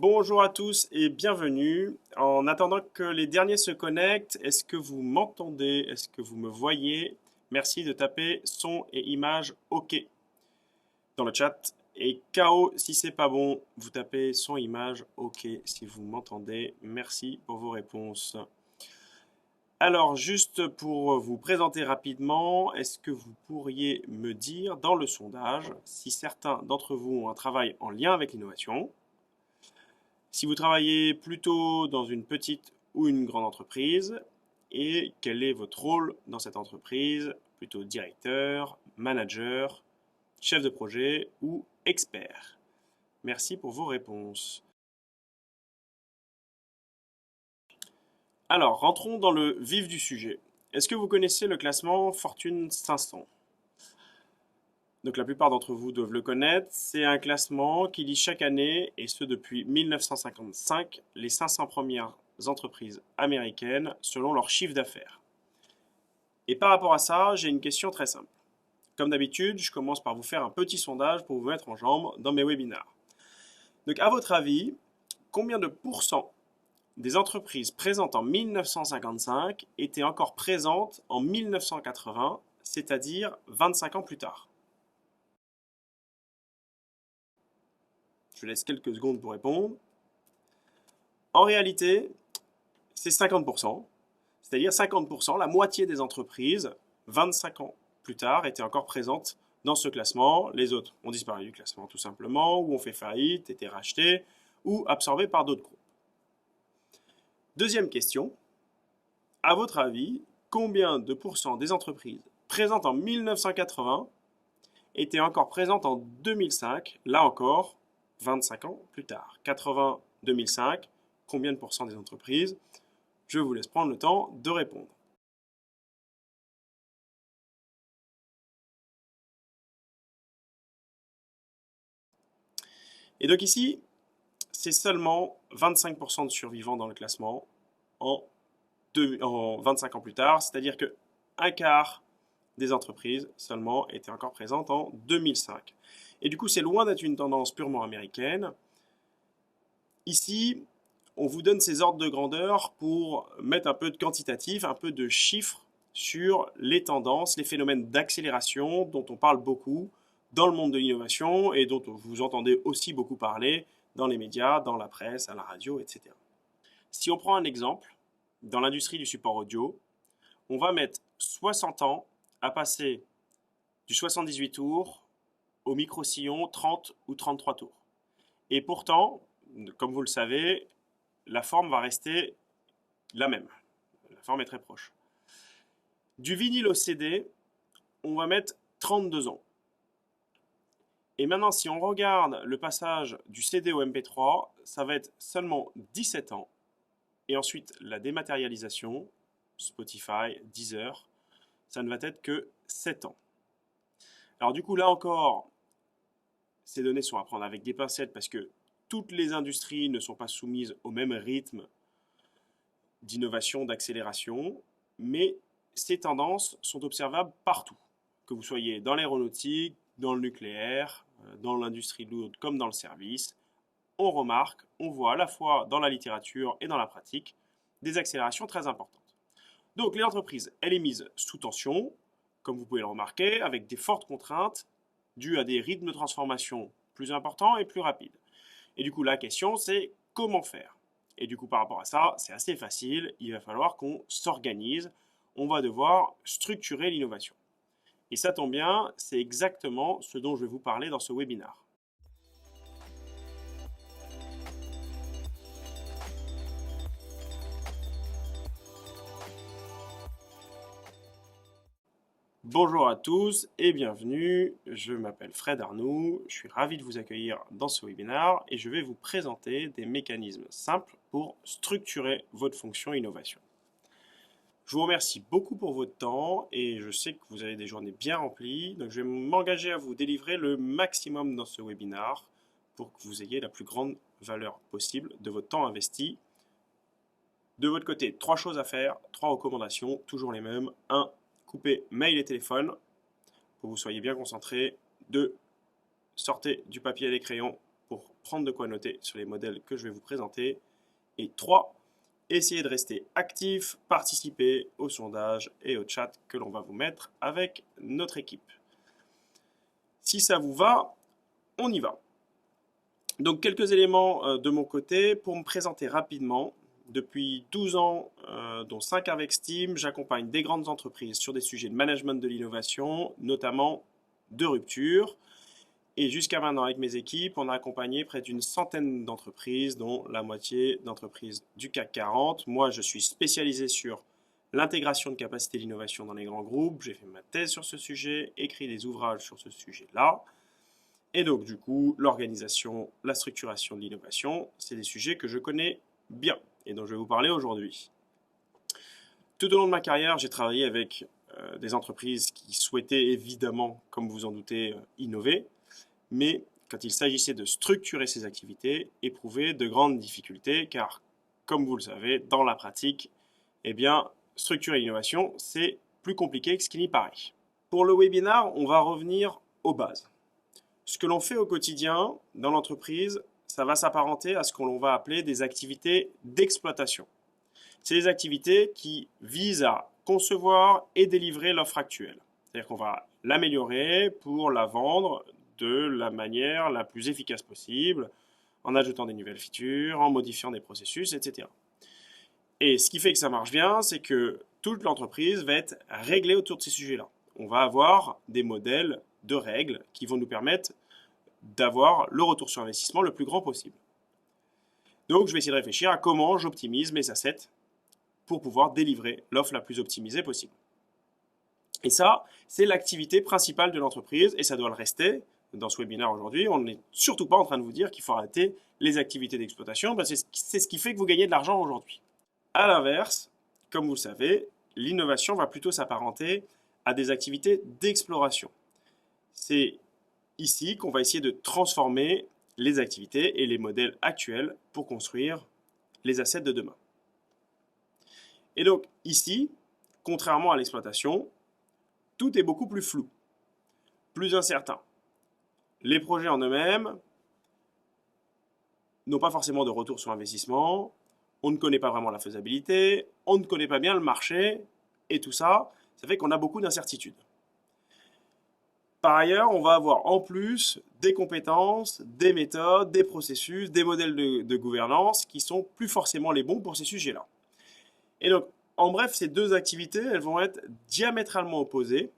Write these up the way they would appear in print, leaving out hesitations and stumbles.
Bonjour à tous et bienvenue. En attendant que les derniers se connectent, est-ce que vous m'entendez? Est-ce que vous me voyez? Merci de taper son et image OK dans le chat. Et KO si c'est pas bon, vous tapez son image OK si vous m'entendez. Merci pour vos réponses. Alors, juste pour vous présenter rapidement, est-ce que vous pourriez me dire dans le sondage si certains d'entre vous ont un travail en lien avec l'innovation? Si vous travaillez plutôt dans une petite ou une grande entreprise, et quel est votre rôle dans cette entreprise? Plutôt directeur, manager, chef de projet ou expert? Merci pour vos réponses. Alors, rentrons dans le vif du sujet. Est-ce que vous connaissez le classement Fortune 500? Donc la plupart d'entre vous doivent le connaître. C'est un classement qui lit chaque année, et ce depuis 1955, les 500 premières entreprises américaines selon leur chiffre d'affaires. Et par rapport à ça, j'ai une question très simple. Comme d'habitude, je commence par vous faire un petit sondage pour vous mettre en jambe dans mes webinaires. Donc à votre avis, combien de pourcents des entreprises présentes en 1955 étaient encore présentes en 1980, c'est-à-dire 25 ans plus tard? Je laisse quelques secondes pour répondre. En réalité, c'est 50%, c'est-à-dire 50%, la moitié des entreprises, 25 ans plus tard, étaient encore présentes dans ce classement. Les autres ont disparu du classement tout simplement, ou ont fait faillite, été rachetés, ou absorbés par d'autres groupes. Deuxième question, à votre avis, combien de pourcents des entreprises présentes en 1980 étaient encore présentes en 2005, là encore, 25 ans plus tard? 80-2005, combien de pourcents des entreprises? Je vous laisse prendre le temps de répondre. Et donc ici, c'est seulement 25% de survivants dans le classement en 25 ans plus tard, c'est-à-dire que un quart des entreprises seulement étaient encore présentes en 2005. Et du coup, c'est loin d'être une tendance purement américaine. Ici, on vous donne ces ordres de grandeur pour mettre un peu de quantitatif, un peu de chiffres sur les tendances, les phénomènes d'accélération dont on parle beaucoup dans le monde de l'innovation et dont vous entendez aussi beaucoup parler dans les médias, dans la presse, à la radio, etc. Si on prend un exemple, dans l'industrie du support audio, on va mettre 60 ans à passer du 78 tours au micro-sillon 30 ou 33 tours. Et pourtant, comme vous le savez, la forme va rester la même. La forme est très proche. Du vinyle au CD, on va mettre 32 ans. Et maintenant, si on regarde le passage du CD au MP3, ça va être seulement 17 ans. Et ensuite, la dématérialisation, Spotify, Deezer, ça ne va être que 7 ans. Alors du coup, là encore, ces données sont à prendre avec des pincettes parce que toutes les industries ne sont pas soumises au même rythme d'innovation, d'accélération, mais ces tendances sont observables partout, que vous soyez dans l'aéronautique, dans le nucléaire, dans l'industrie lourde comme dans le service. On remarque, on voit à la fois dans la littérature et dans la pratique des accélérations très importantes. Donc les entreprises, elles sont mises sous tension, comme vous pouvez le remarquer, avec des fortes contraintes dues à des rythmes de transformation plus importants et plus rapides. Et du coup, la question, c'est comment faire? Et du coup, par rapport à ça, c'est assez facile, il va falloir qu'on s'organise, on va devoir structurer l'innovation. Et ça tombe bien, c'est exactement ce dont je vais vous parler dans ce webinaire. Bonjour à tous et bienvenue, je m'appelle Fred Arnoux, je suis ravi de vous accueillir dans ce webinaire et je vais vous présenter des mécanismes simples pour structurer votre fonction innovation. Je vous remercie beaucoup pour votre temps et je sais que vous avez des journées bien remplies, donc je vais m'engager à vous délivrer le maximum dans ce webinaire pour que vous ayez la plus grande valeur possible de votre temps investi. De votre côté, 3 choses à faire, 3 recommandations, toujours les mêmes. 1. Coupez mail et téléphone pour que vous soyez bien concentré. 2. Sortez du papier et des crayons pour prendre de quoi noter sur les modèles que je vais vous présenter. Et 3, essayez de rester actif, participer au sondage et au chat que l'on va vous mettre avec notre équipe. Si ça vous va, on y va. Donc quelques éléments de mon côté pour me présenter rapidement. Depuis 12 ans, dont 5 avec Steam, j'accompagne des grandes entreprises sur des sujets de management de l'innovation, notamment de rupture. Et jusqu'à maintenant, avec mes équipes, on a accompagné près d'une centaine d'entreprises, dont la moitié d'entreprises du CAC 40. Moi, je suis spécialisé sur l'intégration de capacités d'innovation dans les grands groupes. J'ai fait ma thèse sur ce sujet, écrit des ouvrages sur ce sujet-là. Et donc, du coup, l'organisation, la structuration de l'innovation, c'est des sujets que je connais bien et dont je vais vous parler aujourd'hui. Tout au long de ma carrière, j'ai travaillé avec des entreprises qui souhaitaient évidemment, comme vous en doutez, innover, mais quand il s'agissait de structurer ces activités, éprouver de grandes difficultés, car, comme vous le savez, dans la pratique, eh bien, structurer l'innovation, c'est plus compliqué que ce qu'il y paraît. Pour le webinaire, on va revenir aux bases. Ce que l'on fait au quotidien dans l'entreprise, ça va s'apparenter à ce que l'on va appeler des activités d'exploitation. C'est des activités qui visent à concevoir et délivrer l'offre actuelle. C'est-à-dire qu'on va l'améliorer pour la vendre de la manière la plus efficace possible, en ajoutant des nouvelles features, en modifiant des processus, etc. Et ce qui fait que ça marche bien, c'est que toute l'entreprise va être réglée autour de ces sujets-là. On va avoir des modèles de règles qui vont nous permettre d'avoir le retour sur investissement le plus grand possible. Donc, je vais essayer de réfléchir à comment j'optimise mes assets pour pouvoir délivrer l'offre la plus optimisée possible. Et ça, c'est l'activité principale de l'entreprise et ça doit le rester. Dans ce webinaire aujourd'hui, on n'est surtout pas en train de vous dire qu'il faut arrêter les activités d'exploitation, parce que c'est ce qui fait que vous gagnez de l'argent aujourd'hui. A l'inverse, comme vous le savez, l'innovation va plutôt s'apparenter à des activités d'exploration. C'est ici qu'on va essayer de transformer les activités et les modèles actuels pour construire les assets de demain. Et donc ici, contrairement à l'exploitation, tout est beaucoup plus flou, plus incertain. Les projets en eux-mêmes n'ont pas forcément de retour sur investissement, on ne connaît pas vraiment la faisabilité, on ne connaît pas bien le marché, et tout ça, ça fait qu'on a beaucoup d'incertitudes. Par ailleurs, on va avoir en plus des compétences, des méthodes, des processus, des modèles de gouvernance qui sont plus forcément les bons pour ces sujets-là. Et donc, en bref, ces deux activités, elles vont être diamétralement opposées.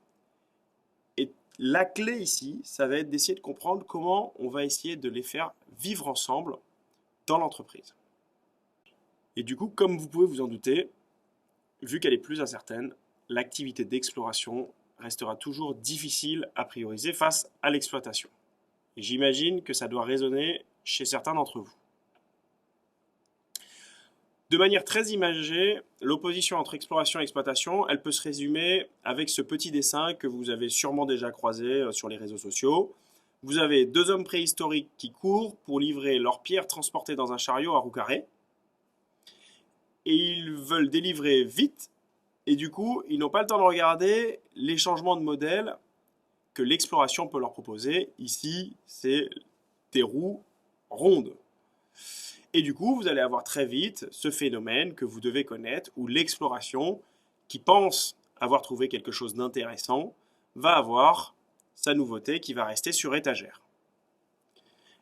Et la clé ici, ça va être d'essayer de comprendre comment on va essayer de les faire vivre ensemble dans l'entreprise. Et du coup, comme vous pouvez vous en douter, vu qu'elle est plus incertaine, l'activité d'exploration restera toujours difficile à prioriser face à l'exploitation. Et j'imagine que ça doit résonner chez certains d'entre vous. De manière très imagée, l'opposition entre exploration et exploitation, elle peut se résumer avec ce petit dessin que vous avez sûrement déjà croisé sur les réseaux sociaux. Vous avez deux hommes préhistoriques qui courent pour livrer leurs pierres transportées dans un chariot à roues carrées. Et ils veulent délivrer vite, et du coup, ils n'ont pas le temps de regarder les changements de modèle que l'exploration peut leur proposer. Ici, c'est des roues rondes. Et du coup, vous allez avoir très vite ce phénomène que vous devez connaître, où l'exploration, qui pense avoir trouvé quelque chose d'intéressant, va avoir sa nouveauté qui va rester sur étagère.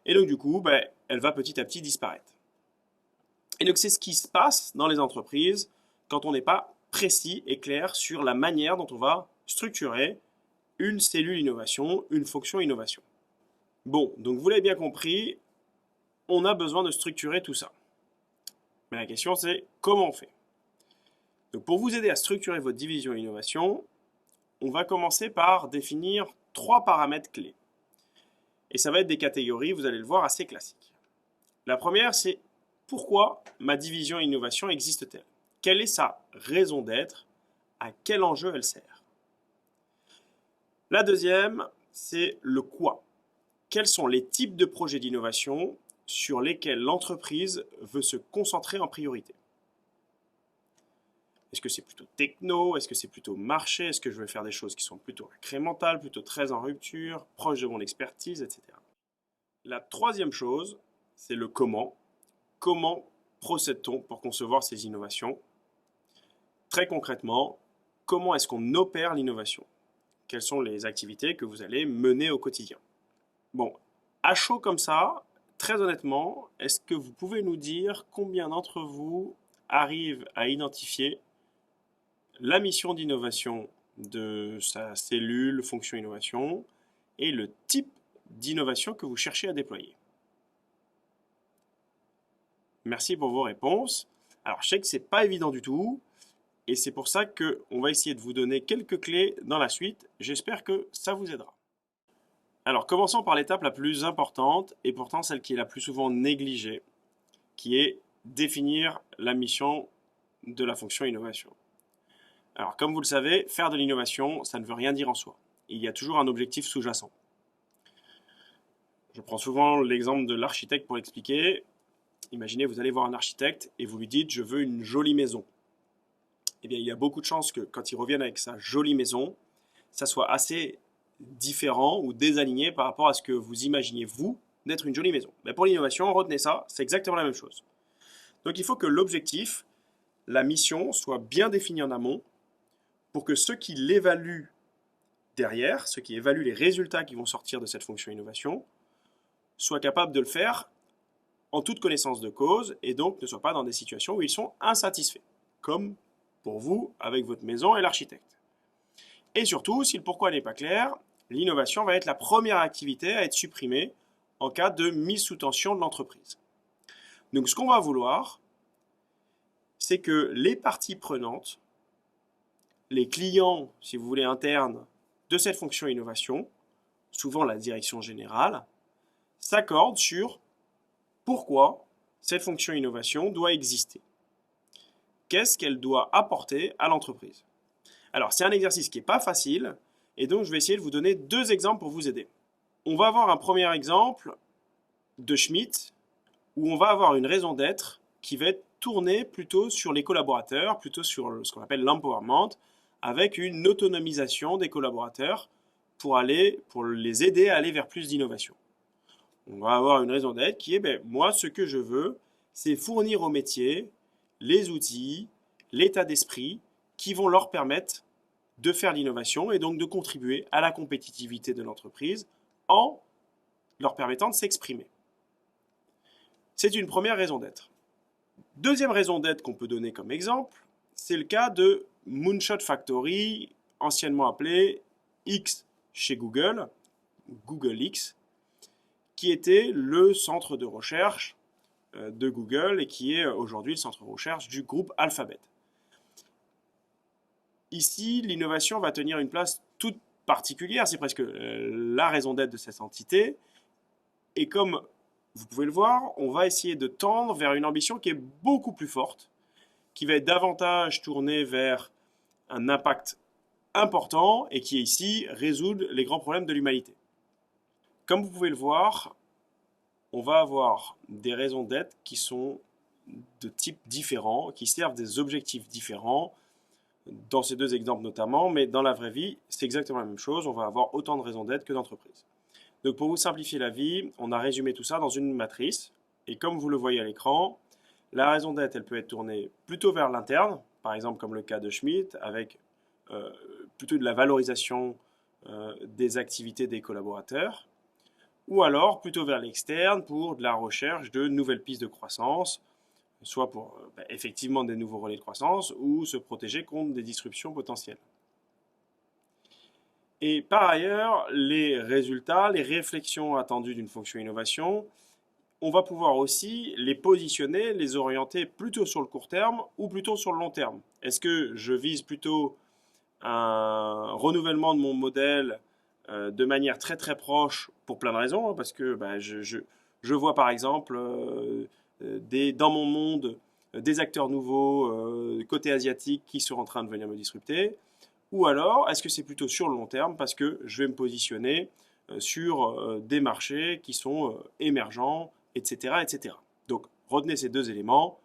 Et donc du coup, elle va petit à petit disparaître. Et donc c'est ce qui se passe dans les entreprises quand on n'est pas précis et clair sur la manière dont on va structurer une cellule innovation, une fonction innovation. Bon, donc vous l'avez bien compris, on a besoin de structurer tout ça. Mais la question c'est comment on fait? Donc pour vous aider à structurer votre division innovation, on va commencer par définir 3 paramètres clés. Et ça va être des catégories, vous allez le voir, assez classiques. La première, c'est pourquoi ma division innovation existe-t-elle? Quelle est sa raison d'être? À quel enjeu elle sert? La deuxième, c'est le quoi. Quels sont les types de projets d'innovation sur lesquels l'entreprise veut se concentrer en priorité? Est-ce que c'est plutôt techno? Est-ce que c'est plutôt marché? Est-ce que je veux faire des choses qui sont plutôt incrémentales, plutôt très en rupture, proches de mon expertise, etc. La troisième chose, c'est le comment. Comment procède-t-on pour concevoir ces innovations? Très concrètement, comment est-ce qu'on opère l'innovation? Quelles sont les activités que vous allez mener au quotidien? Bon, à chaud comme ça, très honnêtement, est-ce que vous pouvez nous dire combien d'entre vous arrivent à identifier la mission d'innovation de sa cellule fonction innovation et le type d'innovation que vous cherchez à déployer? Merci pour vos réponses. Alors, je sais que c'est pas évident du tout, et c'est pour ça qu'on va essayer de vous donner quelques clés dans la suite. J'espère que ça vous aidera. Alors, commençons par l'étape la plus importante, et pourtant celle qui est la plus souvent négligée, qui est définir la mission de la fonction innovation. Alors, comme vous le savez, faire de l'innovation, ça ne veut rien dire en soi. Il y a toujours un objectif sous-jacent. Je prends souvent l'exemple de l'architecte pour l'expliquer. Imaginez, vous allez voir un architecte et vous lui dites « je veux une jolie maison ». Eh bien, il y a beaucoup de chances que quand il revienne avec sa jolie maison, ça soit assez différent ou désaligné par rapport à ce que vous imaginez, vous, d'être une jolie maison. Mais pour l'innovation, retenez ça, c'est exactement la même chose. Donc il faut que l'objectif, la mission, soit bien définie en amont pour que ceux qui l'évaluent derrière, ceux qui évaluent les résultats qui vont sortir de cette fonction innovation, soient capables de le faire en toute connaissance de cause et donc ne soient pas dans des situations où ils sont insatisfaits, comme pour vous avec votre maison et l'architecte. Et surtout, si le pourquoi n'est pas clair, l'innovation va être la première activité à être supprimée en cas de mise sous tension de l'entreprise. Donc ce qu'on va vouloir, c'est que les parties prenantes, les clients, si vous voulez, internes de cette fonction innovation, souvent la direction générale, s'accordent sur pourquoi cette fonction innovation doit exister. Qu'est-ce qu'elle doit apporter à l'entreprise? Alors, c'est un exercice qui n'est pas facile, et donc je vais essayer de vous donner deux exemples pour vous aider. On va avoir un premier exemple de Schmitt, où on va avoir une raison d'être qui va être tournée plutôt sur les collaborateurs, plutôt sur ce qu'on appelle l'empowerment, avec une autonomisation des collaborateurs pour les aider à aller vers plus d'innovation. On va avoir une raison d'être qui est, moi, ce que je veux, c'est fournir au métier les outils, l'état d'esprit qui vont leur permettre de faire l'innovation et donc de contribuer à la compétitivité de l'entreprise en leur permettant de s'exprimer. C'est une première raison d'être. Deuxième raison d'être qu'on peut donner comme exemple, c'est le cas de Moonshot Factory, anciennement appelé X chez Google, Google X, qui était le centre de recherche de Google et qui est aujourd'hui le centre de recherche du groupe Alphabet. Ici, l'innovation va tenir une place toute particulière, c'est presque la raison d'être de cette entité. Et comme vous pouvez le voir, on va essayer de tendre vers une ambition qui est beaucoup plus forte, qui va être davantage tournée vers un impact important et qui est ici résoudre les grands problèmes de l'humanité. Comme vous pouvez le voir, on va avoir des raisons d'être qui sont de types différents, qui servent des objectifs différents, dans ces deux exemples notamment, mais dans la vraie vie, c'est exactement la même chose, on va avoir autant de raisons d'être que d'entreprises. Donc pour vous simplifier la vie, on a résumé tout ça dans une matrice, et comme vous le voyez à l'écran, la raison d'être, elle peut être tournée plutôt vers l'interne, par exemple comme le cas de Schmitt, avec plutôt de la valorisation des activités des collaborateurs, ou alors plutôt vers l'externe pour de la recherche de nouvelles pistes de croissance, soit pour effectivement des nouveaux relais de croissance ou se protéger contre des disruptions potentielles. Et par ailleurs, les résultats, les réflexions attendues d'une fonction innovation, on va pouvoir aussi les positionner, les orienter plutôt sur le court terme ou plutôt sur le long terme. Est-ce que je vise plutôt un renouvellement de mon modèle de manière très très proche pour plein de raisons, parce que je vois par exemple dans mon monde des acteurs nouveaux côté asiatique qui sont en train de venir me disrupter, ou alors est-ce que c'est plutôt sur le long terme parce que je vais me positionner sur des marchés qui sont émergents, etc., etc. Donc retenez ces deux éléments,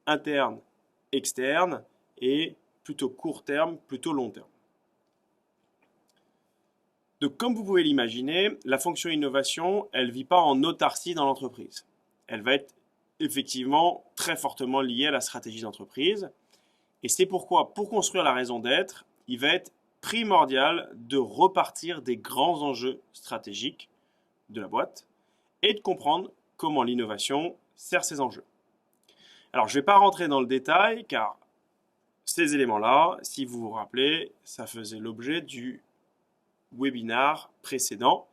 interne, externe, et plutôt court terme, plutôt long terme. Donc, comme vous pouvez l'imaginer, la fonction innovation, elle ne vit pas en autarcie dans l'entreprise. Elle va être effectivement très fortement liée à la stratégie d'entreprise. Et c'est pourquoi, pour construire la raison d'être, il va être primordial de repartir des grands enjeux stratégiques de la boîte et de comprendre comment l'innovation sert ces enjeux. Alors, je ne vais pas rentrer dans le détail car ces éléments-là, si vous vous rappelez, ça faisait l'objet du webinaire précédent.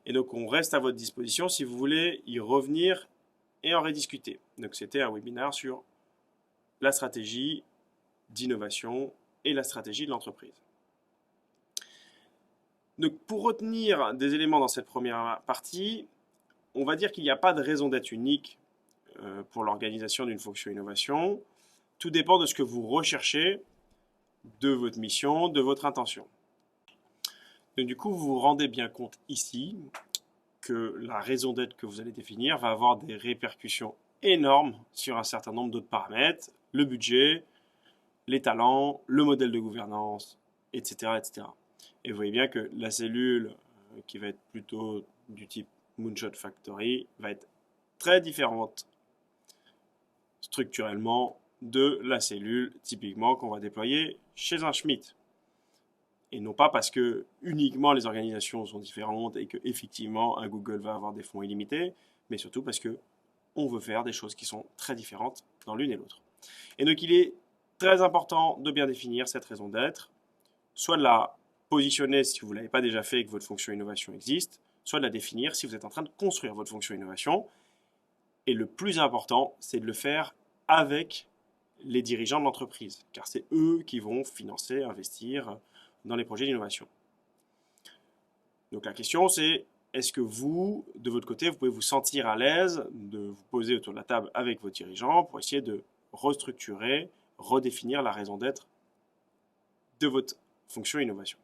Et donc, on reste à votre disposition si vous voulez y revenir et en rediscuter. Donc, c'était un webinaire sur la stratégie d'innovation et la stratégie de l'entreprise. Donc, pour retenir des éléments dans cette première partie, on va dire qu'il n'y a pas de raison d'être unique pour l'organisation d'une fonction innovation. Tout dépend de ce que vous recherchez, de votre mission, de votre intention. Donc, du coup, vous vous rendez bien compte ici que la raison d'être que vous allez définir va avoir des répercussions énormes sur un certain nombre d'autres paramètres, le budget, les talents, le modèle de gouvernance, etc., etc. Et vous voyez bien que la cellule qui va être plutôt du type Moonshot Factory va être très différente structurellement de la cellule typiquement qu'on va déployer chez un Schmitt. Et non pas parce que uniquement les organisations sont différentes et que effectivement un Google va avoir des fonds illimités, mais surtout parce que on veut faire des choses qui sont très différentes dans l'une et l'autre. Et donc il est très important de bien définir cette raison d'être, soit de la positionner si vous ne l'avez pas déjà fait et que votre fonction innovation existe, soit de la définir si vous êtes en train de construire votre fonction innovation. Et le plus important, c'est de le faire avec les dirigeants de l'entreprise, car c'est eux qui vont financer, investir dans les projets d'innovation. Donc la question c'est, est-ce que vous, de votre côté, vous pouvez vous sentir à l'aise de vous poser autour de la table avec vos dirigeants pour essayer de restructurer, redéfinir la raison d'être de votre fonction innovation.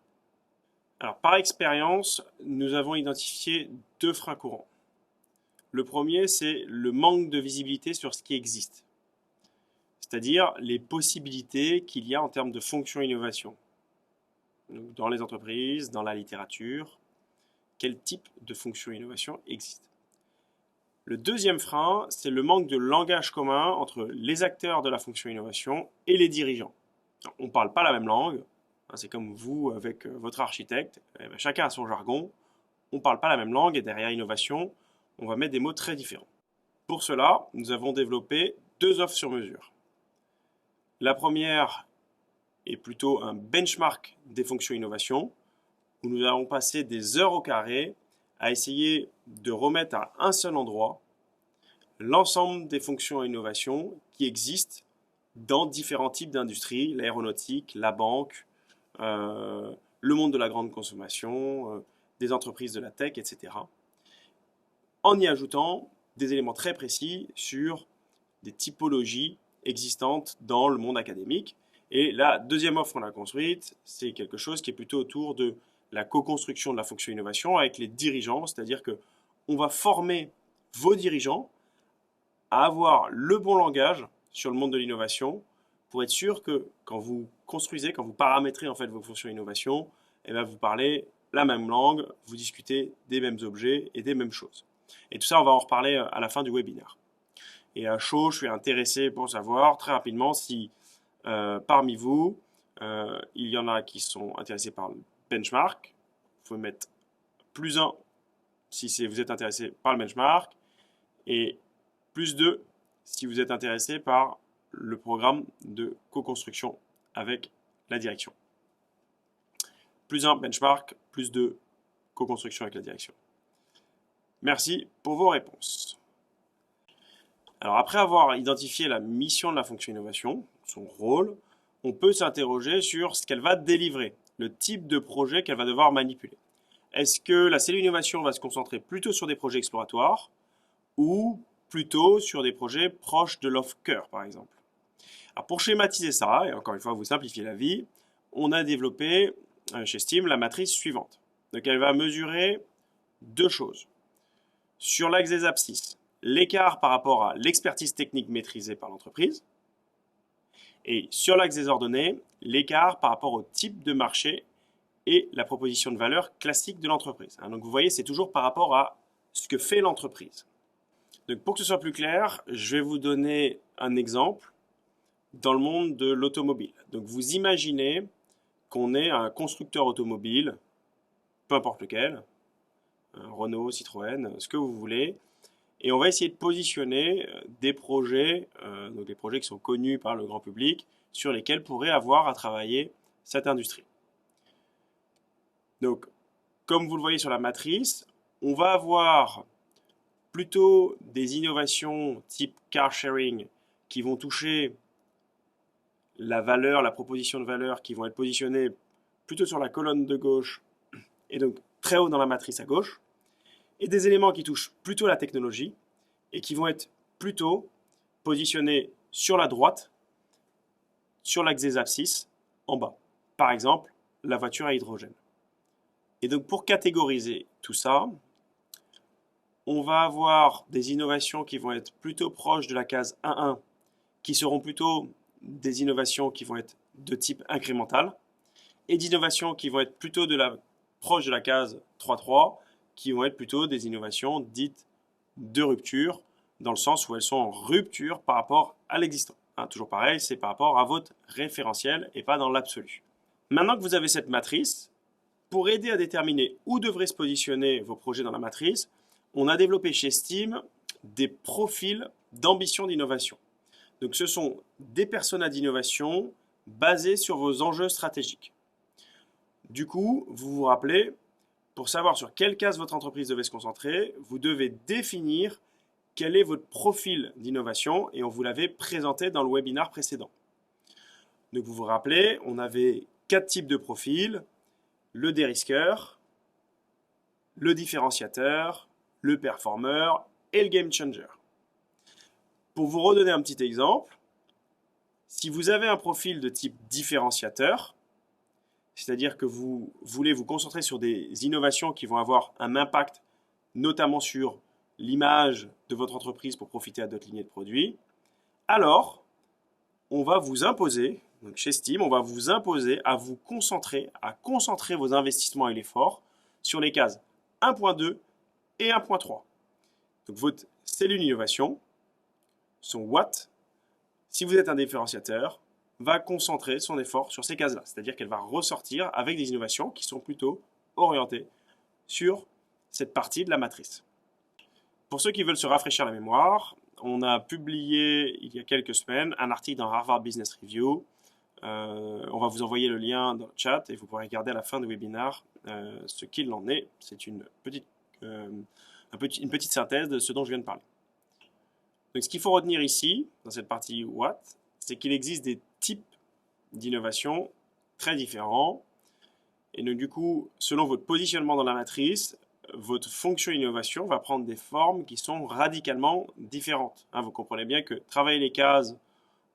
Alors par expérience, nous avons identifié deux freins courants. Le premier, c'est le manque de visibilité sur ce qui existe, c'est-à-dire les possibilités qu'il y a en termes de fonction innovation. Donc, dans les entreprises, dans la littérature, quel type de fonction innovation existe. Le deuxième frein, c'est le manque de langage commun entre les acteurs de la fonction innovation et les dirigeants. Alors, on ne parle pas la même langue, c'est comme vous avec votre architecte, chacun a son jargon, on ne parle pas la même langue et derrière innovation, on va mettre des mots très différents. Pour cela, nous avons développé deux offres sur mesure. La première est plutôt un benchmark des fonctions innovation, où nous allons passer des heures au carré à essayer de remettre à un seul endroit l'ensemble des fonctions innovation qui existent dans différents types d'industries, l'aéronautique, la banque, le monde de la grande consommation, des entreprises de la tech, etc. En y ajoutant des éléments très précis sur des typologies existantes dans le monde académique. Et la deuxième offre qu'on a construite, c'est quelque chose qui est plutôt autour de la co-construction de la fonction innovation avec les dirigeants, c'est-à-dire qu'on va former vos dirigeants à avoir le bon langage sur le monde de l'innovation pour être sûr que quand vous construisez, quand vous paramétrez en fait vos fonctions innovation, eh bien vous parlez la même langue, vous discutez des mêmes objets et des mêmes choses. Et tout ça, on va en reparler à la fin du webinaire. Et à chaud, je suis intéressé pour savoir très rapidement si parmi vous, il y en a qui sont intéressés par le benchmark. Vous pouvez mettre +1 si vous êtes intéressé par le benchmark et +2 si vous êtes intéressé par le programme de co-construction avec la direction. +1 benchmark, +2 co-construction avec la direction. Merci pour vos réponses. Alors après avoir identifié la mission de la fonction innovation, son rôle, on peut s'interroger sur ce qu'elle va délivrer, le type de projet qu'elle va devoir manipuler. Est-ce que la cellule innovation va se concentrer plutôt sur des projets exploratoires ou plutôt sur des projets proches de l'off-cœur, par exemple? Alors pour schématiser ça, et encore une fois vous simplifier la vie, on a développé chez Steam la matrice suivante. Donc elle va mesurer deux choses. Sur l'axe des abscisses, l'écart par rapport à l'expertise technique maîtrisée par l'entreprise, et sur l'axe des ordonnées, l'écart par rapport au type de marché et la proposition de valeur classique de l'entreprise. Donc vous voyez, c'est toujours par rapport à ce que fait l'entreprise. Donc pour que ce soit plus clair, je vais vous donner un exemple dans le monde de l'automobile. Donc vous imaginez qu'on est un constructeur automobile, peu importe lequel, Renault, Citroën, ce que vous voulez, et on va essayer de positionner des projets, donc des projets qui sont connus par le grand public, sur lesquels pourrait avoir à travailler cette industrie. Donc, comme vous le voyez sur la matrice, on va avoir plutôt des innovations type car sharing qui vont toucher la valeur, la proposition de valeur, qui vont être positionnées plutôt sur la colonne de gauche et donc très haut dans la matrice à gauche, et des éléments qui touchent plutôt la technologie et qui vont être plutôt positionnés sur la droite, sur l'axe des abscisses, en bas. Par exemple, la voiture à hydrogène. Et donc pour catégoriser tout ça, on va avoir des innovations qui vont être plutôt proches de la case 1.1, qui seront plutôt des innovations qui vont être de type incrémental, et d'innovations qui vont être plutôt proche de la case 3.3, qui vont être plutôt des innovations dites de rupture, dans le sens où elles sont en rupture par rapport à l'existant. Toujours pareil, c'est par rapport à votre référentiel et pas dans l'absolu. Maintenant que vous avez cette matrice, pour aider à déterminer où devraient se positionner vos projets dans la matrice, on a développé chez Steam des profils d'ambition d'innovation. Donc ce sont des personas d'innovation basés sur vos enjeux stratégiques. Du coup, vous vous rappelez, pour savoir sur quelle case votre entreprise devait se concentrer, vous devez définir quel est votre profil d'innovation et on vous l'avait présenté dans le webinaire précédent. Donc vous vous rappelez, on avait 4 types de profils, le dérisqueur, le différenciateur, le performeur et le game changer. Pour vous redonner un petit exemple, si vous avez un profil de type différenciateur, c'est-à-dire que vous voulez vous concentrer sur des innovations qui vont avoir un impact notamment sur l'image de votre entreprise pour profiter à d'autres lignées de produits, alors on va vous imposer, donc chez Steam, on va vous imposer à vous concentrer, à concentrer vos investissements et l'effort sur les cases 1.2 et 1.3. Donc votre cellule innovation, son What, si vous êtes un différenciateur, va concentrer son effort sur ces cases-là. C'est-à-dire qu'elle va ressortir avec des innovations qui sont plutôt orientées sur cette partie de la matrice. Pour ceux qui veulent se rafraîchir la mémoire, on a publié il y a quelques semaines un article dans Harvard Business Review. On va vous envoyer le lien dans le chat et vous pourrez regarder à la fin du webinaire ce qu'il en est. C'est une petite synthèse de ce dont je viens de parler. Donc ce qu'il faut retenir ici, dans cette partie What, c'est qu'il existe des types d'innovation très différents. Et donc du coup, selon votre positionnement dans la matrice, votre fonction innovation va prendre des formes qui sont radicalement différentes. Vous comprenez bien que travailler les cases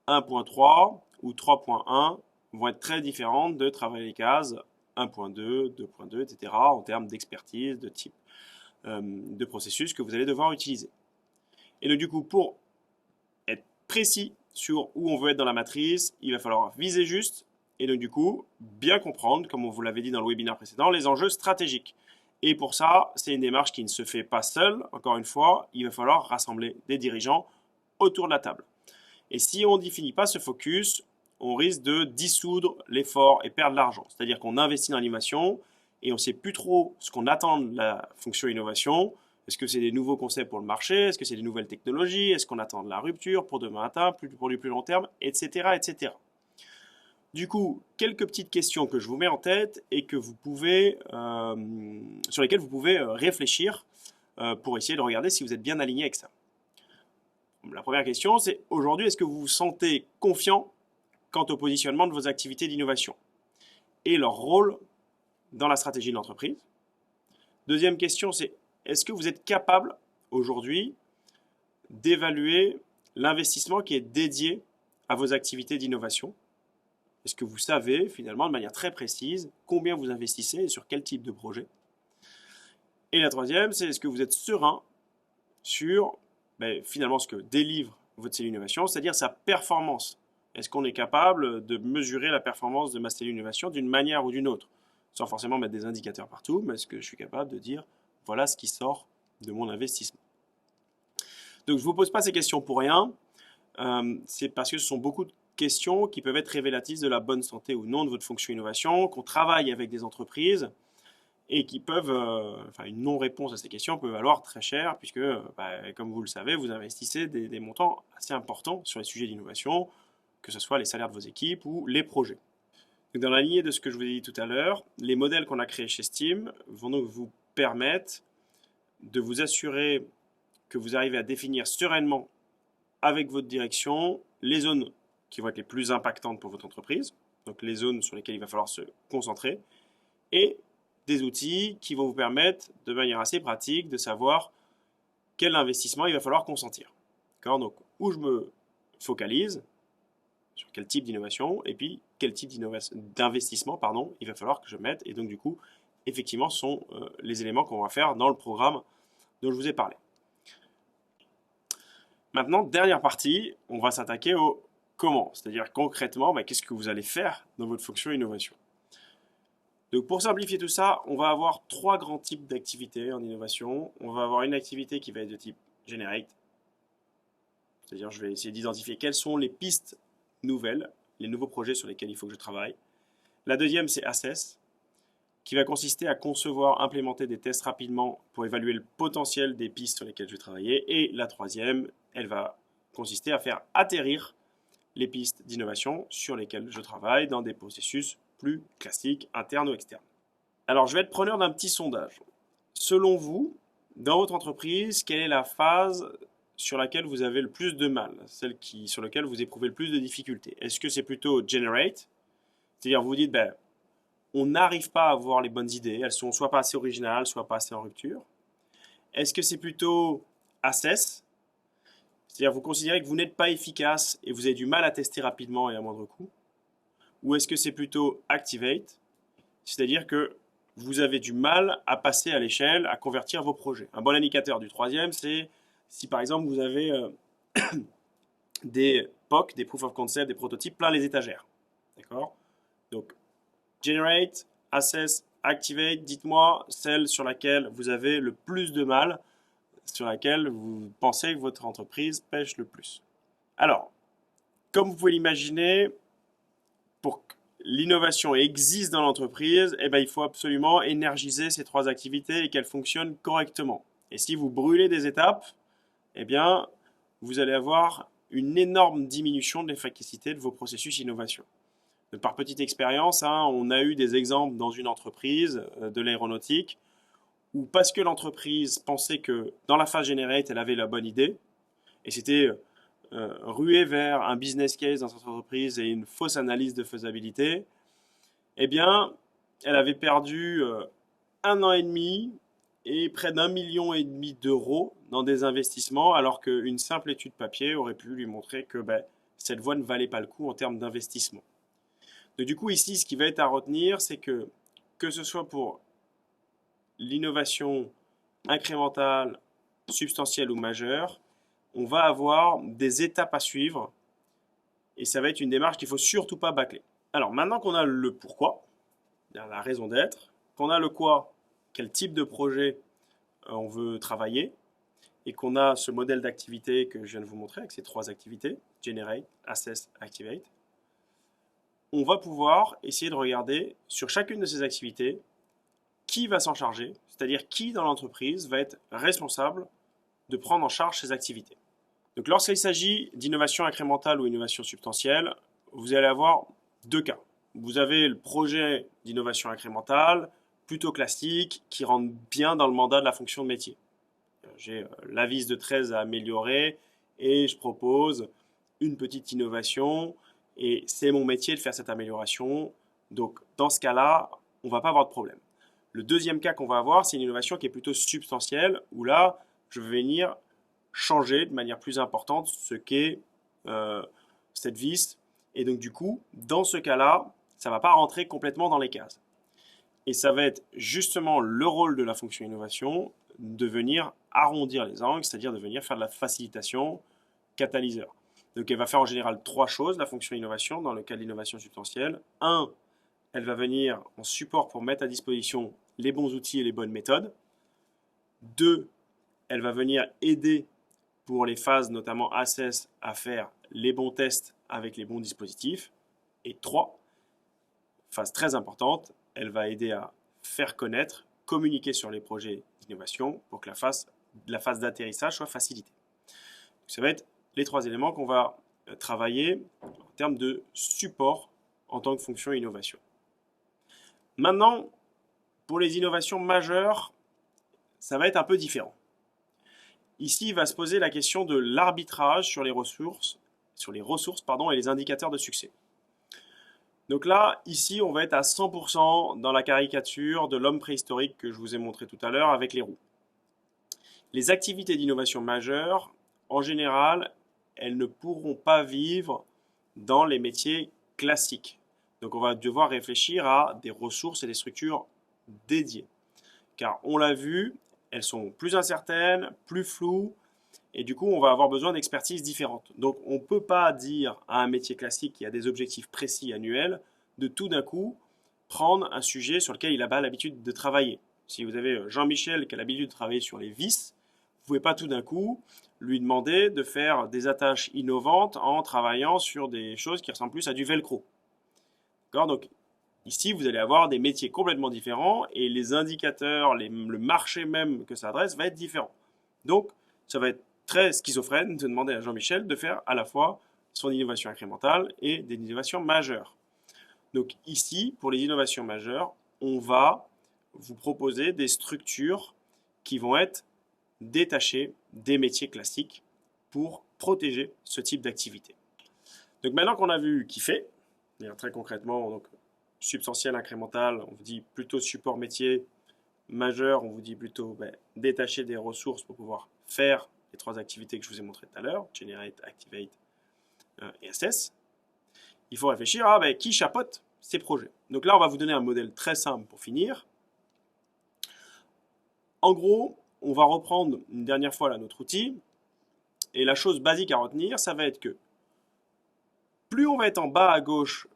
1.3 ou 3.1 vont être très différentes de travailler les cases 1.2, 2.2, etc. en termes d'expertise, de type de processus que vous allez devoir utiliser. Et donc du coup, pour être précis sur où on veut être dans la matrice, il va falloir viser juste et donc du coup, bien comprendre, comme on vous l'avait dit dans le webinaire précédent, les enjeux stratégiques. Et pour ça, c'est une démarche qui ne se fait pas seule. Encore une fois, il va falloir rassembler des dirigeants autour de la table. Et si on ne définit pas ce focus, on risque de dissoudre l'effort et perdre de l'argent. C'est-à-dire qu'on investit dans l'innovation et on ne sait plus trop ce qu'on attend de la fonction innovation. Est-ce que c'est des nouveaux concepts pour le marché? Est-ce que c'est des nouvelles technologies? Est-ce qu'on attend de la rupture pour demain matin, pour du plus long terme, etc., etc. Du coup, quelques petites questions que je vous mets en tête et que vous pouvez, sur lesquelles vous pouvez réfléchir pour essayer de regarder si vous êtes bien aligné avec ça. La première question, c'est aujourd'hui, est-ce que vous vous sentez confiant quant au positionnement de vos activités d'innovation et leur rôle dans la stratégie de l'entreprise? Deuxième question, c'est est-ce que vous êtes capable aujourd'hui d'évaluer l'investissement qui est dédié à vos activités d'innovation? Est-ce que vous savez finalement de manière très précise combien vous investissez et sur quel type de projet? Et la troisième, c'est est-ce que vous êtes serein sur finalement ce que délivre votre cellule innovation, c'est-à-dire sa performance? Est-ce qu'on est capable de mesurer la performance de ma cellule innovation d'une manière ou d'une autre? sans forcément mettre des indicateurs partout, mais est-ce que je suis capable de dire, voilà ce qui sort de mon investissement. Donc je ne vous pose pas ces questions pour rien, c'est parce que ce sont beaucoup de questions qui peuvent être révélatrices de la bonne santé ou non de votre fonction innovation, qu'on travaille avec des entreprises et qui peuvent, une non-réponse à ces questions peut valoir très cher puisque, comme vous le savez, vous investissez des montants assez importants sur les sujets d'innovation, que ce soit les salaires de vos équipes ou les projets. Donc, dans la lignée de ce que je vous ai dit tout à l'heure, les modèles qu'on a créés chez Steam vont donc vous permettre de vous assurer que vous arrivez à définir sereinement avec votre direction les zones qui vont être les plus impactantes pour votre entreprise, donc les zones sur lesquelles il va falloir se concentrer, et des outils qui vont vous permettre, de manière assez pratique, de savoir quel investissement il va falloir consentir. Donc, où je me focalise, sur quel type d'innovation, et puis quel type d'investissement il va falloir que je mette. Et donc, du coup, effectivement, ce sont les éléments qu'on va faire dans le programme dont je vous ai parlé. Maintenant, dernière partie, on va s'attaquer au comment, c'est-à-dire concrètement, qu'est-ce que vous allez faire dans votre fonction innovation. Donc pour simplifier tout ça, on va avoir 3 grands types d'activités en innovation. On va avoir une activité qui va être de type generate, c'est-à-dire je vais essayer d'identifier quelles sont les pistes nouvelles, les nouveaux projets sur lesquels il faut que je travaille. La deuxième, c'est assess, qui va consister à concevoir, implémenter des tests rapidement pour évaluer le potentiel des pistes sur lesquelles je vais travailler. Et la troisième, elle va consister à faire atterrir les pistes d'innovation sur lesquelles je travaille dans des processus plus classiques, internes ou externes. Alors, je vais être preneur d'un petit sondage. Selon vous, dans votre entreprise, quelle est la phase sur laquelle vous avez le plus de mal, celle sur laquelle vous éprouvez le plus de difficultés? Est-ce que c'est plutôt generate, c'est-à-dire vous dites, on n'arrive pas à avoir les bonnes idées, elles sont soit pas assez originales, soit pas assez en rupture? Est-ce que c'est plutôt assess, c'est-à-dire vous considérez que vous n'êtes pas efficace et vous avez du mal à tester rapidement et à moindre coût? Ou est-ce que c'est plutôt activate, c'est-à-dire que vous avez du mal à passer à l'échelle, à convertir vos projets? Un bon indicateur du troisième, c'est si par exemple vous avez des POC, des proof of concept, des prototypes plein les étagères. D'accord? Donc, generate, assess, activate, dites-moi celle sur laquelle vous avez le plus de mal, sur laquelle vous pensez que votre entreprise pêche le plus. Alors, comme vous pouvez l'imaginer, pour que l'innovation existe dans l'entreprise, il faut absolument énergiser ces 3 activités et qu'elles fonctionnent correctement. Et si vous brûlez des étapes, vous allez avoir une énorme diminution de l'efficacité de vos processus d'innovation. Par petite expérience, on a eu des exemples dans une entreprise de l'aéronautique où parce que l'entreprise pensait que dans la phase generate, elle avait la bonne idée, et c'était ruée vers un business case dans cette entreprise et une fausse analyse de faisabilité, elle avait perdu 1 an et demi et près d'1,5 million d'euros dans des investissements, alors qu'une simple étude papier aurait pu lui montrer que cette voie ne valait pas le coup en termes d'investissement. Donc du coup ici, ce qui va être à retenir, c'est que ce soit pour l'innovation incrémentale, substantielle ou majeure, on va avoir des étapes à suivre et ça va être une démarche qu'il ne faut surtout pas bâcler. Alors maintenant qu'on a le pourquoi, la raison d'être, qu'on a le quoi, quel type de projet on veut travailler, et qu'on a ce modèle d'activité que je viens de vous montrer avec ces 3 activités, generate, assess, activate, on va pouvoir essayer de regarder sur chacune de ces activités qui va s'en charger, c'est-à-dire qui dans l'entreprise va être responsable de prendre en charge ces activités. Donc lorsqu'il s'agit d'innovation incrémentale ou innovation substantielle, vous allez avoir 2 cas. Vous avez le projet d'innovation incrémentale, plutôt classique, qui rentre bien dans le mandat de la fonction de métier. J'ai la vis de 13 à améliorer et je propose une petite innovation et c'est mon métier de faire cette amélioration. Donc dans ce cas-là, on ne va pas avoir de problème. Le deuxième cas qu'on va avoir, c'est une innovation qui est plutôt substantielle, où là, je vais venir changer de manière plus importante ce qu'est cette vis. Et donc du coup, dans ce cas-là, ça ne va pas rentrer complètement dans les cases. Et ça va être justement le rôle de la fonction innovation de venir arrondir les angles, c'est-à-dire de venir faire de la facilitation catalyseur. Donc elle va faire en général 3 choses, la fonction innovation, dans le cas de l'innovation substantielle. 1, elle va venir en support pour mettre à disposition les bons outils et les bonnes méthodes. 2, elle va venir aider pour les phases, notamment ACES, à faire les bons tests avec les bons dispositifs. Et 3, phase très importante, elle va aider à faire connaître, communiquer sur les projets d'innovation pour que la phase d'atterrissage soit facilitée. Donc, ça va être les 3 éléments qu'on va travailler en termes de support en tant que fonction innovation. Maintenant, pour les innovations majeures, ça va être un peu différent. Ici, il va se poser la question de l'arbitrage sur les ressources, et les indicateurs de succès. Donc là, ici, on va être à 100% dans la caricature de l'homme préhistorique que je vous ai montré tout à l'heure avec les roues. Les activités d'innovation majeures, en général, elles ne pourront pas vivre dans les métiers classiques. Donc on va devoir réfléchir à des ressources et des structures dédiées. Car on l'a vu, elles sont plus incertaines, plus floues, et du coup on va avoir besoin d'expertises différentes. Donc on ne peut pas dire à un métier classique qui a des objectifs précis annuels de tout d'un coup prendre un sujet sur lequel il n'a pas l'habitude de travailler. Si vous avez Jean-Michel qui a l'habitude de travailler sur les vis, vous ne pouvez pas tout d'un coup lui demander de faire des attaches innovantes en travaillant sur des choses qui ressemblent plus à du velcro. D'accord ? Donc ici, vous allez avoir des métiers complètement différents et les indicateurs, le marché même que ça adresse va être différent. Donc, ça va être très schizophrène de demander à Jean-Michel de faire à la fois son innovation incrémentale et des innovations majeures. Donc ici, pour les innovations majeures, on va vous proposer des structures qui vont être détachées des métiers classiques pour protéger ce type d'activité. Donc maintenant qu'on a vu qui fait, très concrètement, donc substantiel, incrémental, on vous dit plutôt support métier, majeur, on vous dit plutôt détacher des ressources pour pouvoir faire les 3 activités que je vous ai montrées tout à l'heure, Generate, Activate et Assess. Il faut réfléchir à qui chapeaute ces projets. Donc là, on va vous donner un modèle très simple pour finir. En gros, on va reprendre une dernière fois là, notre outil, et la chose basique à retenir, ça va être que plus on va être en bas à gauche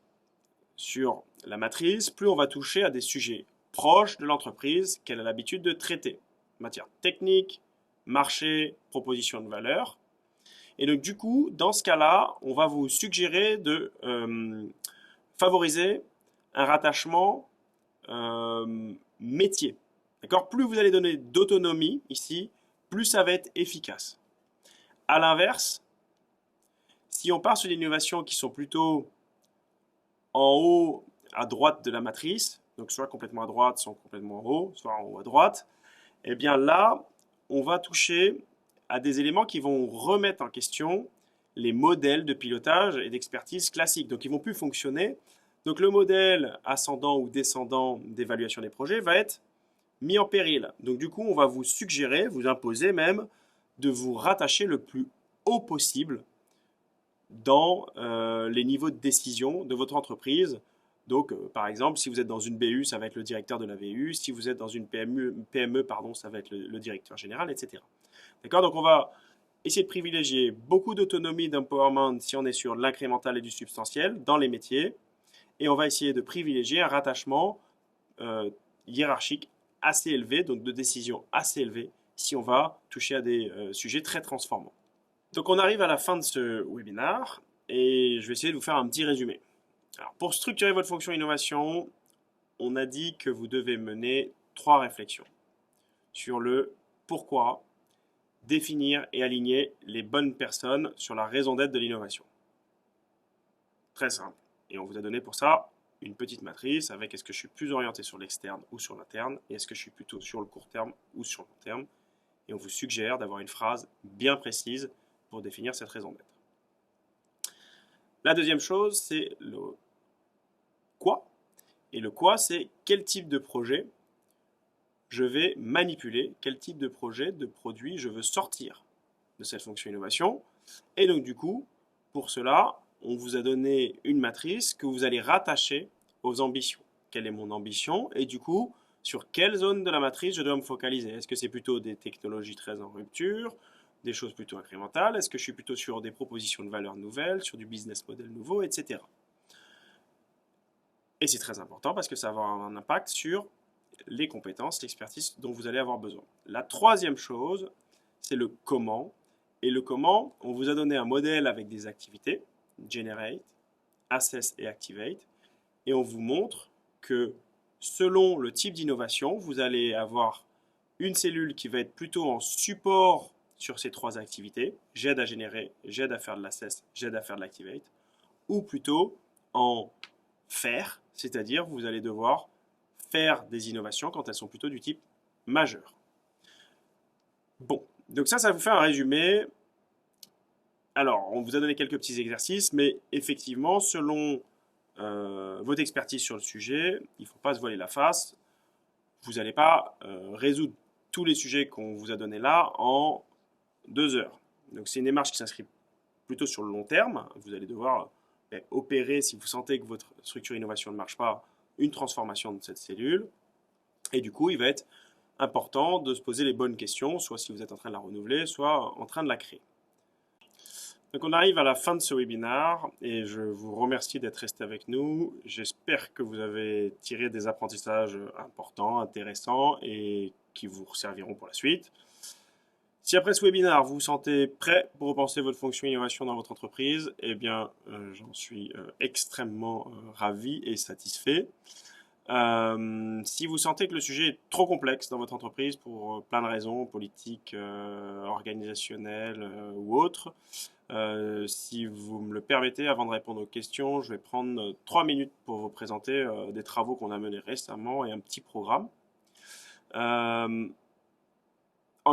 sur la matrice, plus on va toucher à des sujets proches de l'entreprise qu'elle a l'habitude de traiter. Matière technique, marché, proposition de valeur. Et donc du coup, dans ce cas-là, on va vous suggérer de favoriser un rattachement métier. D'accord ? Plus vous allez donner d'autonomie ici, plus ça va être efficace. À l'inverse, si on part sur des innovations qui sont plutôt en haut à droite de la matrice, donc soit complètement à droite, soit complètement en haut, soit en haut à droite, et bien là, on va toucher à des éléments qui vont remettre en question les modèles de pilotage et d'expertise classiques. Donc, ils ne vont plus fonctionner. Donc, le modèle ascendant ou descendant d'évaluation des projets va être mis en péril. Donc, du coup, on va vous suggérer, vous imposer même, de vous rattacher le plus haut possible dans les niveaux de décision de votre entreprise. Donc, par exemple, si vous êtes dans une BU, ça va être le directeur de la BU. Si vous êtes dans une PME, ça va être le directeur général, etc. D'accord ? Donc, on va essayer de privilégier beaucoup d'autonomie, d'empowerment si on est sur l'incrémental et du substantiel dans les métiers. Et on va essayer de privilégier un rattachement hiérarchique assez élevé, donc de décision assez élevée, si on va toucher à des sujets très transformants. Donc on arrive à la fin de ce webinaire et je vais essayer de vous faire un petit résumé. Alors, pour structurer votre fonction innovation, on a dit que vous devez mener 3 réflexions sur le pourquoi, définir et aligner les bonnes personnes sur la raison d'être de l'innovation. Très simple. Et on vous a donné pour ça une petite matrice avec est-ce que je suis plus orienté sur l'externe ou sur l'interne et est-ce que je suis plutôt sur le court terme ou sur le long terme. Et on vous suggère d'avoir une phrase bien précise pour définir cette raison d'être. La deuxième chose, c'est le quoi. Et le quoi, c'est quel type de projet je vais manipuler, quel type de projet, de produit je veux sortir de cette fonction innovation. Et donc du coup, pour cela, on vous a donné une matrice que vous allez rattacher aux ambitions. Quelle est mon ambition? Et du coup, sur quelle zone de la matrice je dois me focaliser? Est-ce que c'est plutôt des technologies très en rupture, des choses plutôt incrémentales? Est-ce que je suis plutôt sur des propositions de valeur nouvelles, sur du business model nouveau, etc. Et c'est très important parce que ça va avoir un impact sur les compétences, l'expertise dont vous allez avoir besoin. La troisième chose, c'est le comment. Et le comment, on vous a donné un modèle avec des activités, Generate, Assess et Activate, et on vous montre que selon le type d'innovation, vous allez avoir une cellule qui va être plutôt en support sur ces trois activités, j'aide à générer, j'aide à faire de l'assess, j'aide à faire de l'activate, ou plutôt en faire, c'est-à-dire vous allez devoir faire des innovations quand elles sont plutôt du type majeur. Bon, donc ça vous fait un résumé. Alors, on vous a donné quelques petits exercices, mais effectivement, selon votre expertise sur le sujet, il ne faut pas se voiler la face. Vous n'allez pas résoudre tous les sujets qu'on vous a donnés là en 2 heures. Donc, c'est une démarche qui s'inscrit plutôt sur le long terme. Vous allez devoir opérer, si vous sentez que votre structure innovation ne marche pas, une transformation de cette cellule. Et du coup, il va être important de se poser les bonnes questions, soit si vous êtes en train de la renouveler, soit en train de la créer. Donc on arrive à la fin de ce webinaire et je vous remercie d'être resté avec nous. J'espère que vous avez tiré des apprentissages importants, intéressants et qui vous serviront pour la suite. Si après ce webinaire, vous vous sentez prêt pour repenser votre fonction innovation dans votre entreprise, eh bien, j'en suis extrêmement ravi et satisfait. Si vous sentez que le sujet est trop complexe dans votre entreprise pour plein de raisons, politiques, organisationnelles ou autres, si vous me le permettez, avant de répondre aux questions, je vais prendre 3 minutes pour vous présenter des travaux qu'on a menés récemment et un petit programme. En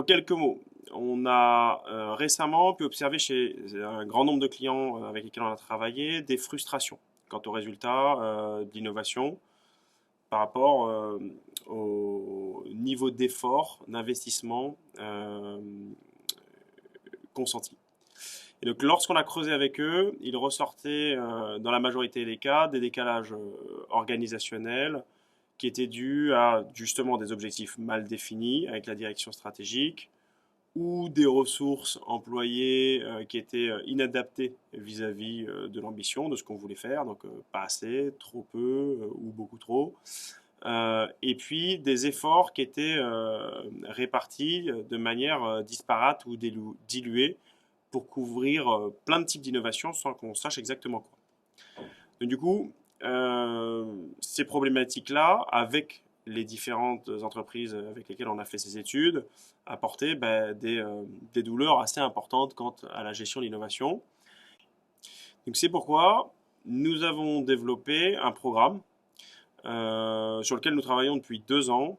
quelques mots, on a récemment pu observer chez un grand nombre de clients avec lesquels on a travaillé des frustrations quant aux résultats de l'innovation par rapport au niveau d'effort, d'investissement consenti. Et donc, lorsqu'on a creusé avec eux, il ressortait, dans la majorité des cas, des décalages organisationnels qui étaient dus à justement des objectifs mal définis avec la direction stratégique ou des ressources employées qui étaient inadaptées vis-à-vis de l'ambition, de ce qu'on voulait faire, donc pas assez, trop peu ou beaucoup trop. Et puis des efforts qui étaient répartis de manière disparate ou diluée pour couvrir plein de types d'innovations sans qu'on sache exactement quoi. Donc, du coup, ces problématiques-là, avec les différentes entreprises avec lesquelles on a fait ces études, apportaient des douleurs assez importantes quant à la gestion de l'innovation. Donc c'est pourquoi nous avons développé un programme sur lequel nous travaillons depuis 2 ans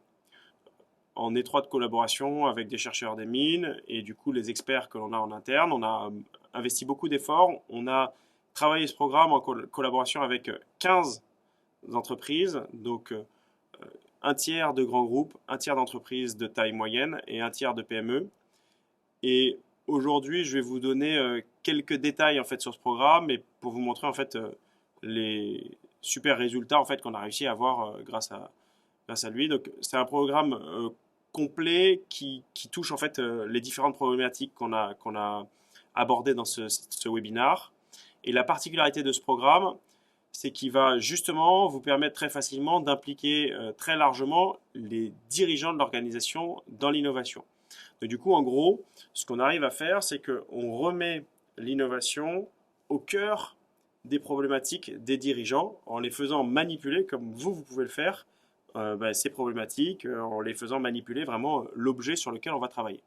en étroite collaboration avec des chercheurs des mines et du coup les experts que l'on a en interne. On a investi beaucoup d'efforts. On a travaillé ce programme en collaboration avec 15 entreprises, donc un tiers de grands groupes, un tiers d'entreprises de taille moyenne et un tiers de PME. Et aujourd'hui, je vais vous donner quelques détails en fait sur ce programme et pour vous montrer en fait les super résultats en fait qu'on a réussi à avoir grâce à lui. Donc c'est un programme complet qui touche en fait les différentes problématiques qu'on a abordées dans ce webinaire. Et la particularité de ce programme, c'est qu'il va justement vous permettre très facilement d'impliquer très largement les dirigeants de l'organisation dans l'innovation. Donc, du coup, en gros, ce qu'on arrive à faire, c'est qu'on remet l'innovation au cœur des problématiques des dirigeants en les faisant manipuler, comme vous pouvez le faire, ces problématiques, en les faisant manipuler vraiment l'objet sur lequel on va travailler.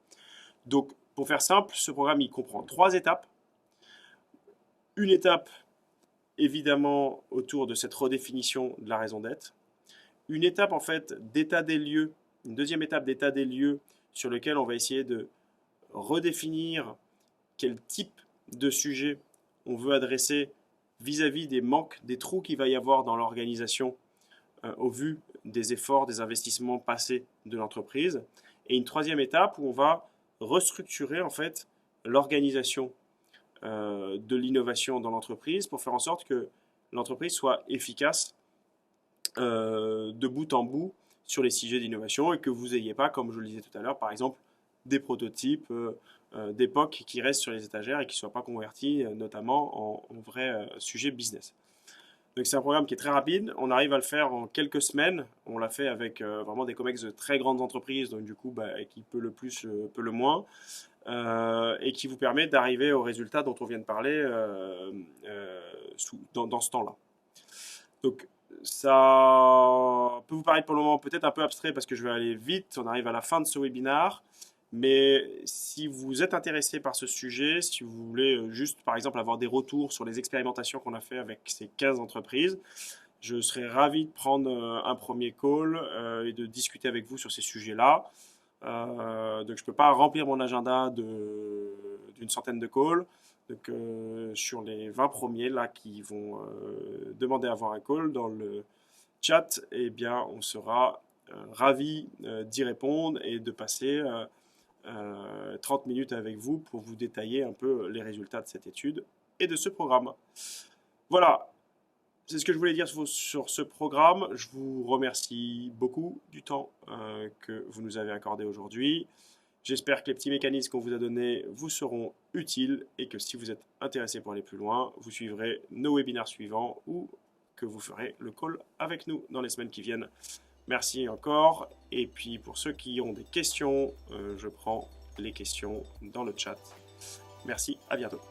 Donc, pour faire simple, ce programme, il comprend 3 étapes. Une étape, évidemment, autour de cette redéfinition de la raison d'être. Une étape, en fait, d'état des lieux. Une deuxième étape d'état des lieux sur lequel on va essayer de redéfinir quel type de sujet on veut adresser vis-à-vis des manques, des trous qu'il va y avoir dans l'organisation au vu des efforts, des investissements passés de l'entreprise. Et une troisième étape où on va restructurer en fait l'organisation de l'innovation dans l'entreprise pour faire en sorte que l'entreprise soit efficace de bout en bout sur les sujets d'innovation et que vous n'ayez pas, comme je le disais tout à l'heure, par exemple, des prototypes d'époque qui restent sur les étagères et qui ne soient pas convertis notamment en vrais sujets business. Donc c'est un programme qui est très rapide. On arrive à le faire en quelques semaines. On l'a fait avec vraiment des COMEX de très grandes entreprises, donc du coup, qui peut le plus, peut le moins, et qui vous permet d'arriver au résultat dont on vient de parler dans ce temps-là. Donc ça peut vous paraître pour le moment peut-être un peu abstrait parce que je vais aller vite. On arrive à la fin de ce webinaire. Mais si vous êtes intéressé par ce sujet, si vous voulez juste par exemple avoir des retours sur les expérimentations qu'on a fait avec ces 15 entreprises, je serais ravi de prendre un premier call et de discuter avec vous sur ces sujets-là. Donc je ne peux pas remplir mon agenda d'une centaine de calls. Donc sur les 20 premiers là qui vont demander à avoir un call dans le chat, eh bien on sera ravi d'y répondre et de passer 30 minutes avec vous pour vous détailler un peu les résultats de cette étude et de ce programme. Voilà, c'est ce que je voulais dire sur ce programme. Je vous remercie beaucoup du temps que vous nous avez accordé aujourd'hui. J'espère que les petits mécanismes qu'on vous a donnés vous seront utiles et que si vous êtes intéressé pour aller plus loin, vous suivrez nos webinaires suivants ou que vous ferez le call avec nous dans les semaines qui viennent. Merci encore. Et puis pour ceux qui ont des questions, je prends les questions dans le chat. Merci, à bientôt.